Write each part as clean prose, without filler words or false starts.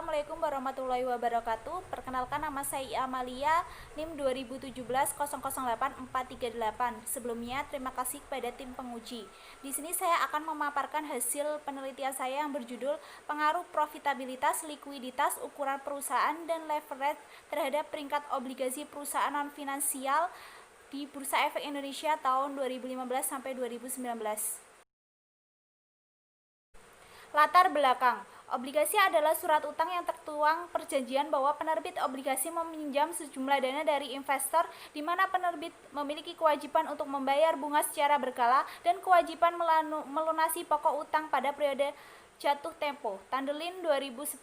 Assalamualaikum warahmatullahi wabarakatuh. Perkenalkan, nama saya Amalia, NIM 2017008438. Sebelumnya, terima kasih kepada tim penguji. Di sini saya akan memaparkan hasil penelitian saya yang berjudul Pengaruh Profitabilitas, Likuiditas, Ukuran Perusahaan, dan Leverage terhadap peringkat obligasi perusahaan non-finansial di Bursa Efek Indonesia tahun 2015 sampai 2019. Latar belakang. Obligasi adalah surat utang yang tertuang perjanjian bahwa penerbit obligasi meminjam sejumlah dana dari investor, di mana penerbit memiliki kewajiban untuk membayar bunga secara berkala dan kewajiban melunasi pokok utang pada periode jatuh tempo. Tandelin 2010.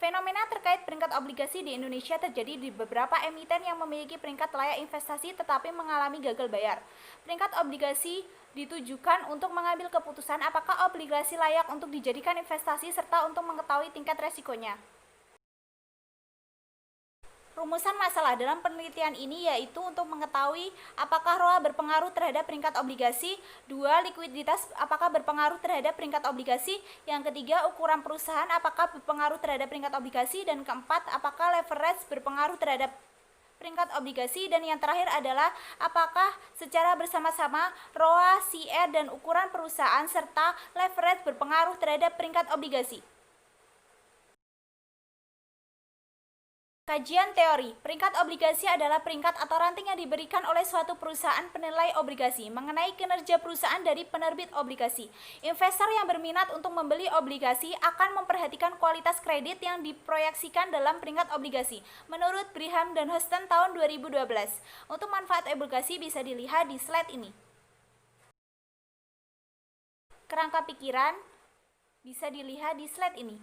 Fenomena terkait peringkat obligasi di Indonesia terjadi di beberapa emiten yang memiliki peringkat layak investasi tetapi mengalami gagal bayar. Peringkat obligasi ditujukan untuk mengambil keputusan apakah obligasi layak untuk dijadikan investasi serta untuk mengetahui tingkat resikonya. Rumusan masalah dalam penelitian ini yaitu untuk mengetahui apakah ROA berpengaruh terhadap peringkat obligasi, 2. Likuiditas apakah berpengaruh terhadap peringkat obligasi, yang ketiga ukuran perusahaan apakah berpengaruh terhadap peringkat obligasi, dan keempat apakah leverage berpengaruh terhadap peringkat obligasi, dan yang terakhir adalah apakah secara bersama-sama ROA, CR, dan ukuran perusahaan serta leverage berpengaruh terhadap peringkat obligasi. Kajian teori. Peringkat obligasi adalah peringkat atau ranting yang diberikan oleh suatu perusahaan penilai obligasi mengenai kinerja perusahaan dari penerbit obligasi. Investor yang berminat untuk membeli obligasi akan memperhatikan kualitas kredit yang diproyeksikan dalam peringkat obligasi. Menurut Brigham dan Houston tahun 2012. Untuk manfaat obligasi bisa dilihat di slide ini. Kerangka pikiran bisa dilihat di slide ini.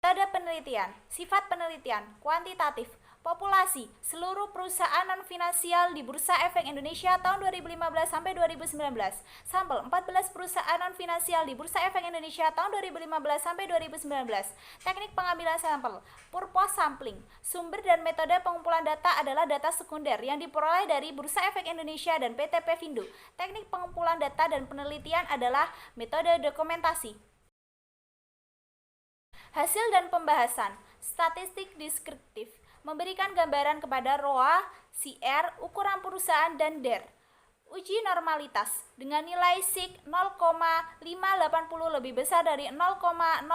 Metode penelitian. Sifat penelitian kuantitatif. Populasi seluruh perusahaan non-finansial di Bursa Efek Indonesia tahun 2015 sampai 2019. Sampel 14 perusahaan non-finansial di Bursa Efek Indonesia tahun 2015 sampai 2019. Teknik pengambilan sampel. Purpose sampling. Sumber dan metode pengumpulan data adalah data sekunder yang diperoleh dari Bursa Efek Indonesia dan PT Pevindo. Teknik pengumpulan data dan penelitian adalah metode dokumentasi. Hasil dan pembahasan. Statistik deskriptif memberikan gambaran kepada ROA, CR, ukuran perusahaan, dan DER. Uji normalitas dengan nilai SIG 0,580 lebih besar dari 0,05.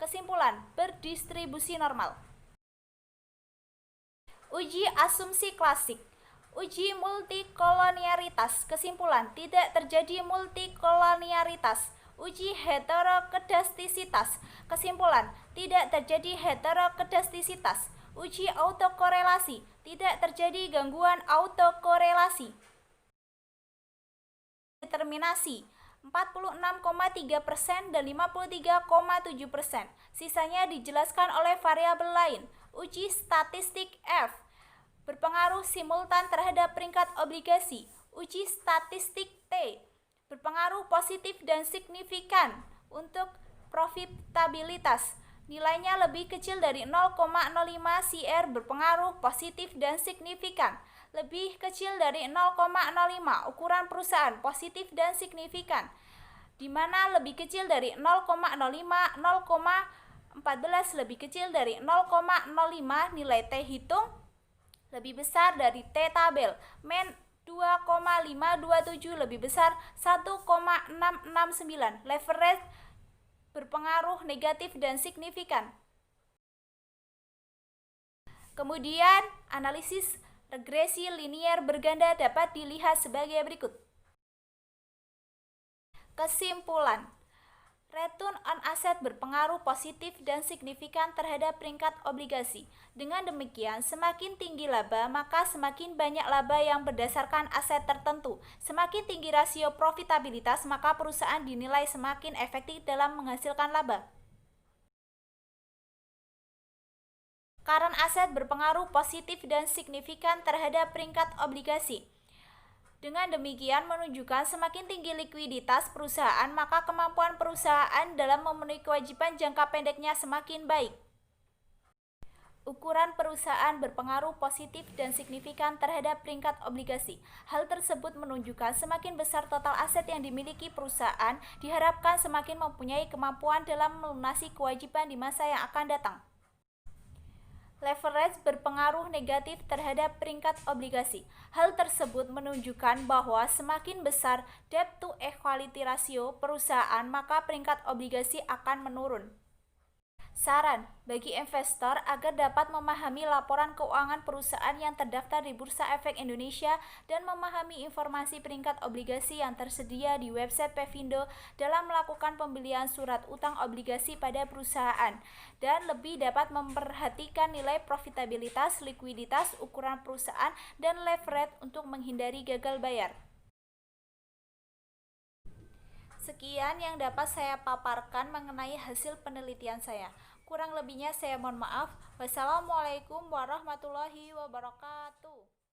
Kesimpulan, berdistribusi normal. Uji asumsi klasik. Uji multikolonialitas. Kesimpulan, tidak terjadi multikolonialitas. Uji heterokedastisitas. Kesimpulan, tidak terjadi heterokedastisitas. Uji autokorelasi. Tidak terjadi gangguan autokorelasi. Determinasi 46,3% dan 53,7%. Sisanya dijelaskan oleh variabel lain. Uji statistik F. Berpengaruh simultan terhadap peringkat obligasi. Uji statistik T. Berpengaruh positif dan signifikan untuk profitabilitas. Nilainya lebih kecil dari 0,05. CR berpengaruh positif dan signifikan. Lebih kecil dari 0,05. Ukuran perusahaan positif dan signifikan, di mana lebih kecil dari 0,05, 0,14 lebih kecil dari 0,05. Nilai T hitung lebih besar dari T tabel. 2,527 lebih besar 1,669. Leverage berpengaruh negatif dan signifikan. Kemudian, analisis regresi linier berganda dapat dilihat sebagai berikut. Kesimpulan, return on asset berpengaruh positif dan signifikan terhadap peringkat obligasi. Dengan demikian, semakin tinggi laba, maka semakin banyak laba yang berdasarkan aset tertentu. Semakin tinggi rasio profitabilitas, maka perusahaan dinilai semakin efektif dalam menghasilkan laba. Current asset berpengaruh positif dan signifikan terhadap peringkat obligasi. Dengan demikian menunjukkan semakin tinggi likuiditas perusahaan, maka kemampuan perusahaan dalam memenuhi kewajiban jangka pendeknya semakin baik. Ukuran perusahaan berpengaruh positif dan signifikan terhadap peringkat obligasi. Hal tersebut menunjukkan semakin besar total aset yang dimiliki perusahaan, diharapkan semakin mempunyai kemampuan dalam melunasi kewajiban di masa yang akan datang. Leverage berpengaruh negatif terhadap peringkat obligasi. Hal tersebut menunjukkan bahwa semakin besar debt to equity ratio perusahaan, maka peringkat obligasi akan menurun. Saran bagi investor agar dapat memahami laporan keuangan perusahaan yang terdaftar di Bursa Efek Indonesia dan memahami informasi peringkat obligasi yang tersedia di website Pevindo dalam melakukan pembelian surat utang obligasi pada perusahaan, dan lebih dapat memperhatikan nilai profitabilitas, likuiditas, ukuran perusahaan, dan leverage untuk menghindari gagal bayar. Sekian yang dapat saya paparkan mengenai hasil penelitian saya. Kurang lebihnya saya mohon maaf. Wassalamualaikum warahmatullahi wabarakatuh.